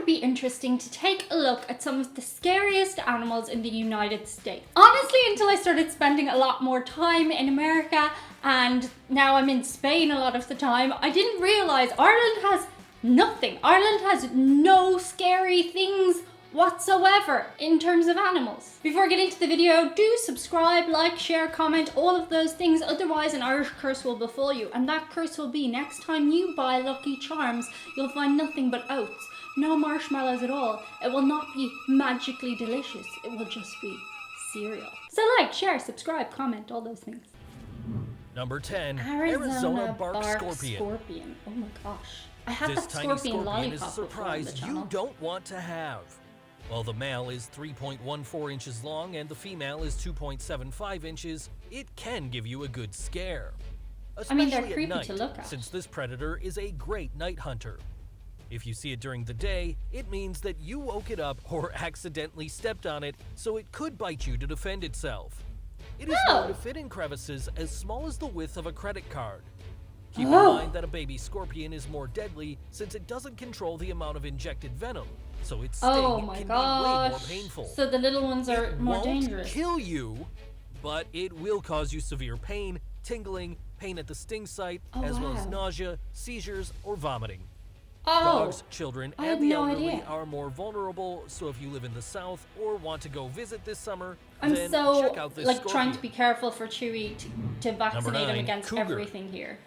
be interesting to take a look at some of the scariest animals in the United States. Honestly, until I started spending a lot more time in America, and now I'm in Spain a lot of the time, I didn't realize Ireland has nothing. Ireland has no scary things whatsoever in terms of animals. Before I get into the video, do subscribe, like, share, comment, all of those things, otherwise an Irish curse will befall you, and that curse will be next time you buy Lucky Charms, you'll find nothing but oats, no marshmallows at all. It will not be magically delicious, it will just be cereal. So like, share, subscribe, comment, all those things. Number 10, Arizona bark scorpion. Oh my gosh. I had This that tiny scorpion scorpion is a lollipop before on the surprise channel. you don't want to have. While the male is 3.14 inches long and the female is 2.75 inches, it can give you a good scare. I mean, they're Especially creepy at night, to look at. since this predator is a great night hunter. If you see it during the day, it means that you woke it up or accidentally stepped on it, so it could bite you to defend itself. It is known to fit in crevices as small as the width of a credit card. Keep in mind that a baby scorpion is more deadly since it doesn't control the amount of injected venom, so its sting Oh my can gosh. be way more painful. So the little ones are It more won't dangerous. kill you, but it will cause you severe pain, tingling, pain at the sting site, as well as wow. nausea, seizures, or vomiting. Oh, Dogs, children, I had and the no elderly idea. are more vulnerable, so if you live in the South or want to go visit this summer, I'm then so check out this like scorpion. trying to be careful for Chewy to vaccinate him 9, against cougar. everything here.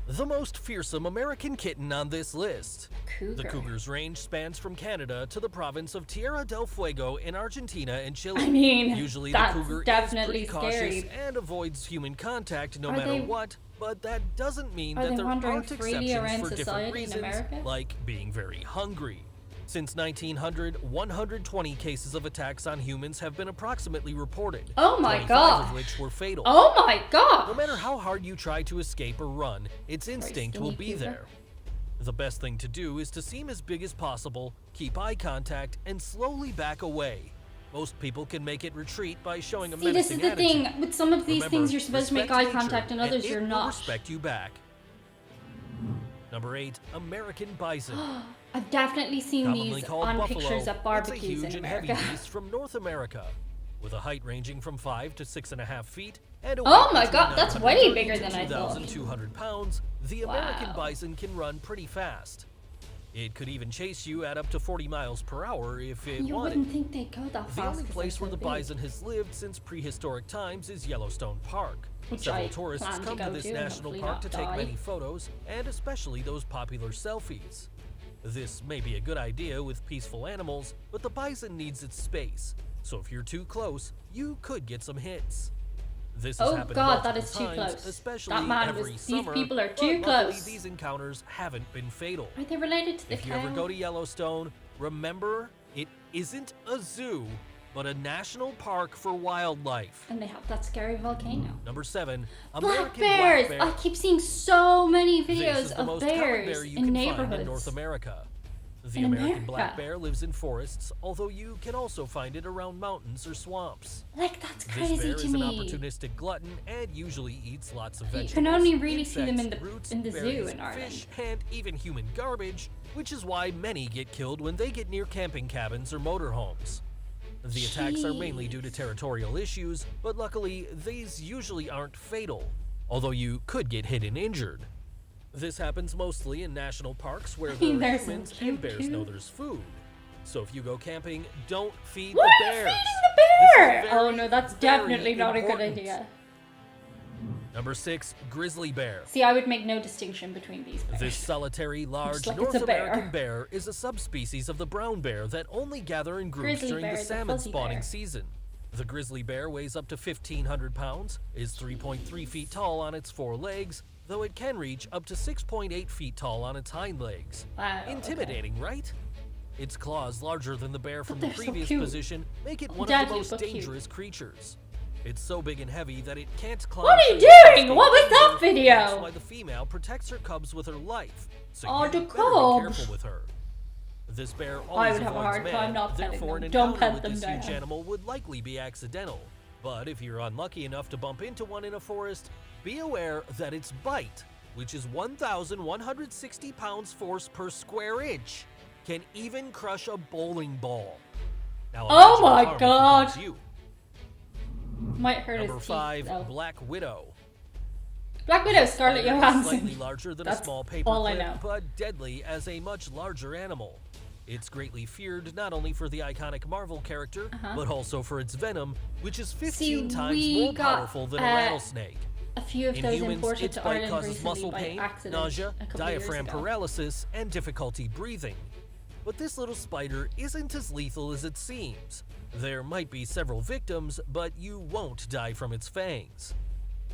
The most fearsome American kitten on this list. Cougar. The cougar's range spans from Canada to the province of Tierra del Fuego in Argentina and Chile. I mean, Usually that's the cougar definitely is pretty cautious scary. and avoids human contact no Are matter they- what, but that doesn't mean Are that they there wandering aren't freely exceptions around for different society in reasons, America? like being very hungry. Since 1900, 120 cases of attacks on humans have been approximately reported. Oh my 25 god. of which were fatal. Oh my god. No matter how hard you try to escape or run, its instinct will skinny be cougar. there. The best thing to do is to seem as big as possible, keep eye contact, and slowly back away. Most people can make it retreat by showing a See, this is menacing the attitude. thing. With some of these Remember, things, you're supposed to make respect eye nature, contact, and others it you're will not. respect you back. Number 8, American bison. I've definitely seen Commonly these called on buffalo, pictures at it's a barbecues huge in and heavy America. beast from North America, with a height ranging from 5 to 6.5 feet and a Oh weight my between god, that's way 930 bigger to than I thought. 2,200 pounds. The American Wow. bison can run pretty fast. It could even chase you at up to 40 miles per hour if it You wanted. wouldn't think they'd go that fast. The only 'cause place they're where so the big. bison has lived since prehistoric times is Yellowstone Park. Which Several I tourists plan to come go to this to and national hopefully park not to take die. many photos, and especially those popular selfies. This may be a good idea with peaceful animals, but the bison needs its space, so if you're too close, you could get some hits. This has Oh happened god, that multiple is too times, close. especially That man every was. summer, These people are but too luckily close. these encounters haven't been fatal. Are they related to the If you cow? ever go to Yellowstone, remember, it isn't a zoo, but a national park for wildlife. And they have that scary volcano. Number 7, Black American bears! black bear. I keep seeing so many This videos is the of most common bears bear you in can neighborhoods. find in North America. The In American black America? bear lives in forests, although you can also find it around mountains or swamps. Like, that's This crazy bear to is an me. opportunistic glutton and usually eats lots of You vegetables. can only really see them insects, in the- roots, in the zoo berries, in Ireland. fish, and even human garbage, which is why many get killed when they get near camping cabins or motorhomes. The attacks are mainly due to territorial issues, but luckily, these usually aren't fatal, although you could get hit and injured. This happens mostly in national parks where mean, there are there's some humans cute and bears know too. there's food. So if you go camping, don't feed What the are you bears. feeding the This bear? is Oh very, no, that's very definitely not a good important. idea. Number 6, grizzly bear. See, I would make no distinction between these bears. This solitary, large like North it's a bear. American bear is a subspecies of the brown bear that only gather in groups Grizzly during bear the is a salmon fuzzy spawning bear. season. The grizzly bear weighs up to 1,500 pounds, is 3.3 feet tall on its 4 legs, though it can reach up to 6.8 feet tall on its hind legs. Wow, Intimidating, right? Its claws, larger than the bear from the they're so previous cute. position, make it one of Deadly, the most but cute. dangerous creatures. It's so big and heavy that it can't climb. What are you trees or doing? escape What was that danger. video? That's why the female protects her cubs with her life. So Oh, you the better be cubs. careful with her. This bear I always would have a avoids hard men, time not petting therefore them. an Don't encounter pet with them, this huge Diane. animal would likely be accidental. But if you're unlucky enough to bump into one in a forest, be aware that its bite, which is 1,160 pounds force per square inch, can even crush a bowling ball. Now, Oh imagine the my harm it can God. cause you. Might hurt Number his 5, teeth, though. Black Widow. Black Widow, This Scarlett spider is Johansson. slightly larger than a That's small paper all I clip, know. but deadly as a much larger animal. It's greatly feared not only for the iconic Marvel character, but also for its venom, which is 15 times we more got, powerful than a rattlesnake. A few of In those humans, imported its to bite Ireland causes recently muscle by pain, accident nausea, a couple diaphragm years ago. paralysis, and difficulty breathing. But this little spider isn't as lethal as it seems. There might be several victims, but you won't die from its fangs.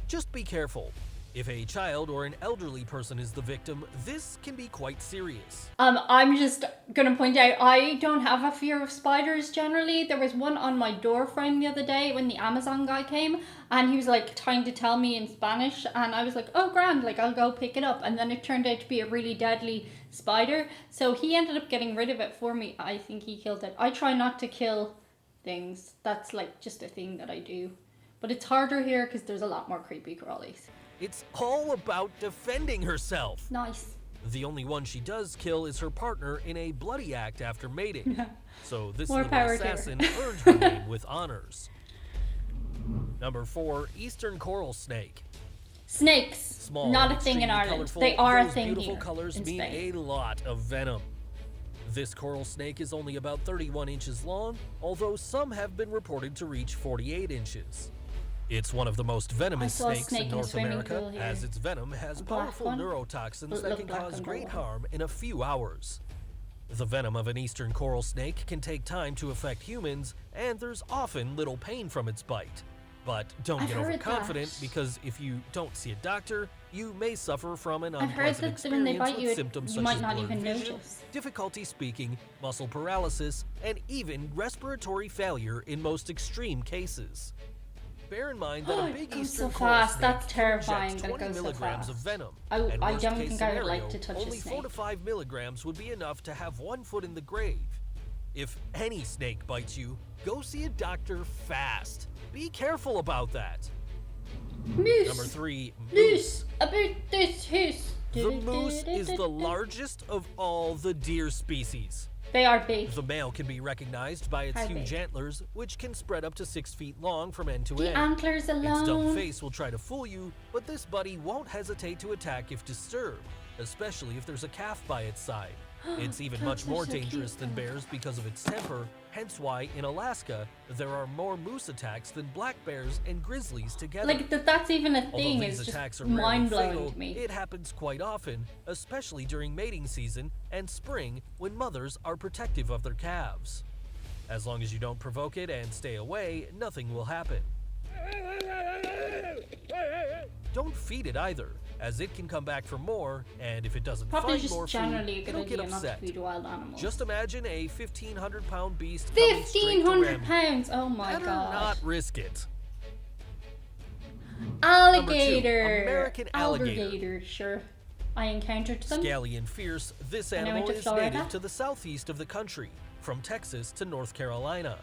Just be careful. If a child or an elderly person is the victim, this can be quite serious. I'm just gonna point out, I don't have a fear of spiders generally. There was one on my door frame the other day when the Amazon guy came, and he was like trying to tell me in Spanish, and I was like, oh grand, like I'll go pick it up. And then it turned out to be a really deadly spider, so he ended up getting rid of it for me. I think he killed it. I try not to kill things. That's like just a thing that I do. But it's harder here because there's a lot more creepy crawlies. It's all about defending herself. Nice. The only one she does kill is her partner in a bloody act after mating. So this More little power to her. assassin earned her name with honors. Number 4, Eastern Coral Snake. Snakes, Small, not and a thing in extremely Ireland. colorful, They are a those thing beautiful here colors in mean Spain. a lot of venom. This coral snake is only about 31 inches long, although some have been reported to reach 48 inches. It's one of the most venomous saw a snakes snake in in a North swimming America, pool here. as its venom has A black powerful one? neurotoxins It that looked can black cause on great the wall. harm in a few hours. The venom of an eastern coral snake can take time to affect humans, and there's often little pain from its bite. But don't I've get heard overconfident, that. because if you don't see a doctor, you may suffer from an I've heard unpleasant that when they experience bite with you, symptoms you such might as not blurred even vision, notice. difficulty speaking, muscle paralysis, and even respiratory failure in most extreme cases. Bear in mind that Oh, a it big goes eastern so coral fast. snake That's can terrifying inject that it 20 goes so milligrams fast. of venom. I and don't worst-case think I would like scenario, to touch a only 4 to snake. 5 milligrams would be enough to have one foot in the grave. If any snake bites you, go see a doctor fast. Be careful about that. Moose. Number 3, Moose. About this hoose. The moose is the largest of all the deer species. They are big. The male can be recognized by its How huge big? antlers, which can spread up to 6 feet long from end to The end. antlers Its dumb alone. face will try to fool you, but this buddy won't hesitate to attack if disturbed, especially if there's a calf by its side. It's even much Calves are more so dangerous cute, than though. bears because of its temper, hence why in Alaska there are more moose attacks than black bears and grizzlies together. Like that's even a Although thing these is attacks just are rarely mind blowing fatal, to me. it happens quite often, especially during mating season and spring when mothers are protective of their calves. As long as you don't provoke it and stay away, nothing will happen. Don't feed it either, as it can come back for more, and if it doesn't Probably find more just generally food, a good it'll get idea not to upset. feed wild animals. Just imagine a 1,500-pound beast coming straight to 1,500 ram you. pounds. Oh my Better god. not risk it. Alligator. American alligator. Alligator, sure. I encountered them. Scaly and fierce, this When I animal went to is Florida. native to the southeast of the country, from Texas to North Carolina.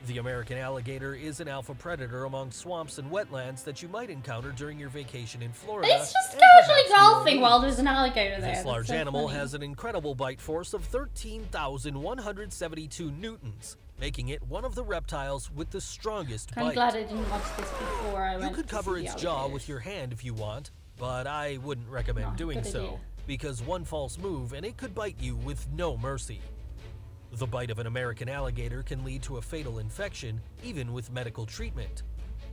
The American alligator is an alpha predator among swamps and wetlands that you might encounter during your vacation in Florida. It's just and casually perhaps New golfing Orleans. while there's an alligator there. This That's large so animal funny. has an incredible bite force of 13,172 newtons, making it one of the reptiles with the strongest Kind of bite. glad I didn't watch this before I You went could to cover see the its jaw alligators. with your hand if you want, but I wouldn't recommend No, doing good so, idea. because one false move and it could bite you with no mercy. The bite of an American alligator can lead to a fatal infection, even with medical treatment.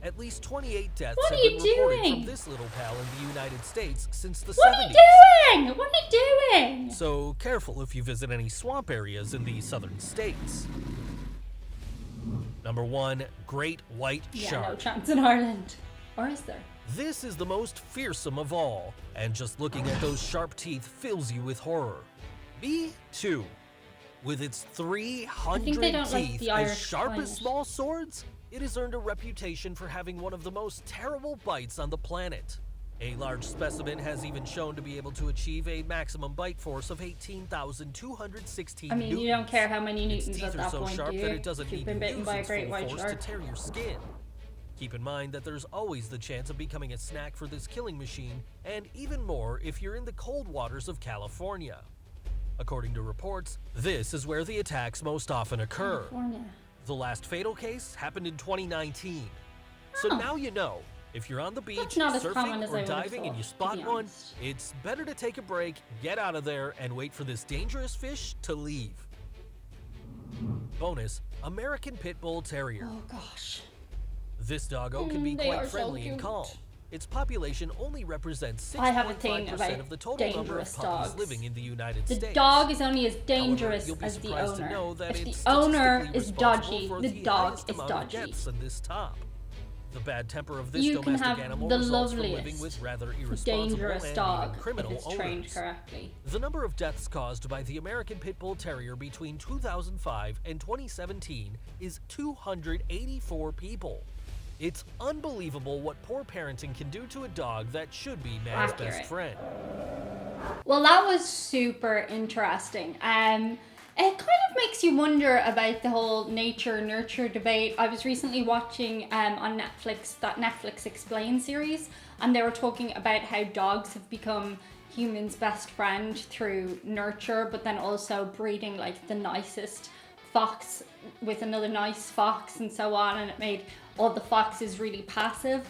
At least 28 deaths What have are been you reported doing? from this little pal in the United States since the What 70s. are you doing? What are you doing? So careful if you visit any swamp areas in the southern states. Number 1, Great White Yeah, Shark. no chance in Ireland. Or is there? This is the most fearsome of all, and just looking at those sharp teeth fills you with horror. Me too. With its 300 they don't like teeth the as Irish sharp climate. as small swords, it has earned a reputation for having one of the most terrible bites on the planet. A large specimen has even shown to be able to achieve a maximum bite force of 18,216 I mean, newtons. you don't care how many Its newtons teeth at are that so point, sharp do that you? it doesn't If you've need been to bitten use by a its great full white force shark. to tear your skin. Keep in mind that there's always the chance of becoming a snack for this killing machine, and even more if you're in the cold waters of California. According to reports, this is where the attacks most often occur. California. The last fatal case happened in 2019. So Oh. now you know, if you're on the beach, That's not as common surfing, as I or would have diving and you thought, to spot be one, honest. it's better to take a break, get out of there, and wait for this dangerous fish to leave. Bonus, American Pit Bull Terrier. Oh gosh. This doggo can be They are quite so friendly and cute. calm. Its population only represents I have a thing 6.5% about of the total number of dangerous puppies dogs. living in the United The States. dog is only as dangerous You'll be as the surprised to owner. know that If it's the owner statistically is responsible dodgy, for the dog highest is amount of dodgy. deaths in this top. The bad temper of this You can domestic have animal the results from living loveliest, with rather irresponsible dangerous and dog even if criminal it's trained owners. correctly. The number of deaths caused by the American Pit Bull Terrier between 2005 and 2017 is 284 people. It's unbelievable what poor parenting can do to a dog that should be man's Accurate. best friend. Well, that was super interesting. It kind of makes you wonder about the whole nature-nurture debate. I was recently watching on Netflix, that Netflix Explain series, and they were talking about how dogs have become humans' best friend through nurture, but then also breeding like the nicest fox with another nice fox and so on, and it made all the foxes really passive.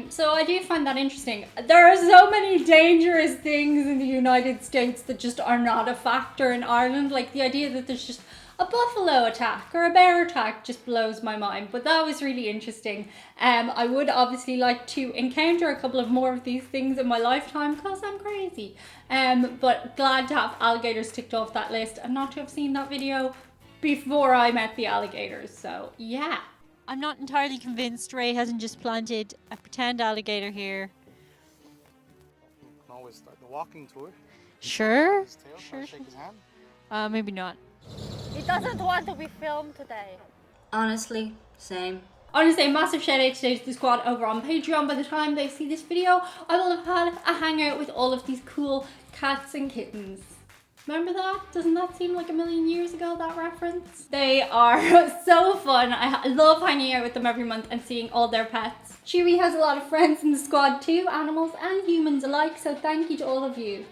So I do find that interesting. There are so many dangerous things in the United States that just are not a factor in Ireland. Like the idea that there's just a buffalo attack or a bear attack just blows my mind. But that was really interesting. I would obviously like to encounter a couple of more of these things in my lifetime because I'm crazy. But glad to have alligators ticked off that list and not to have seen that video before I met the alligators. So yeah. I'm not entirely convinced Ray hasn't just planted a pretend alligator here. You can always start the walking tour. Sure. His tail, Sure. shake his hand. Maybe not. He doesn't want to be filmed today. Honestly, same. I want to say a massive shout out today to the squad over on Patreon. By the time they see this video, I will have had a hangout with all of these cool cats and kittens. Remember that? Doesn't that seem like a million years ago, that reference? They are so fun. I love hanging out with them every month and seeing all their pets. Chewy has a lot of friends in the squad too, animals and humans alike, so thank you to all of you.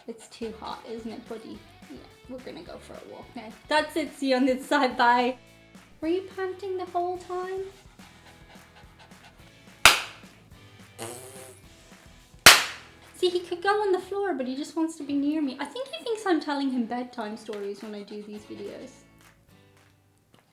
It's too hot, isn't it, buddy? Yeah, we're gonna go for a walk now. That's it, see you on the other side, bye. Were you panting the whole time? See, he could go on the floor, but he just wants to be near me. I think he thinks I'm telling him bedtime stories when I do these videos.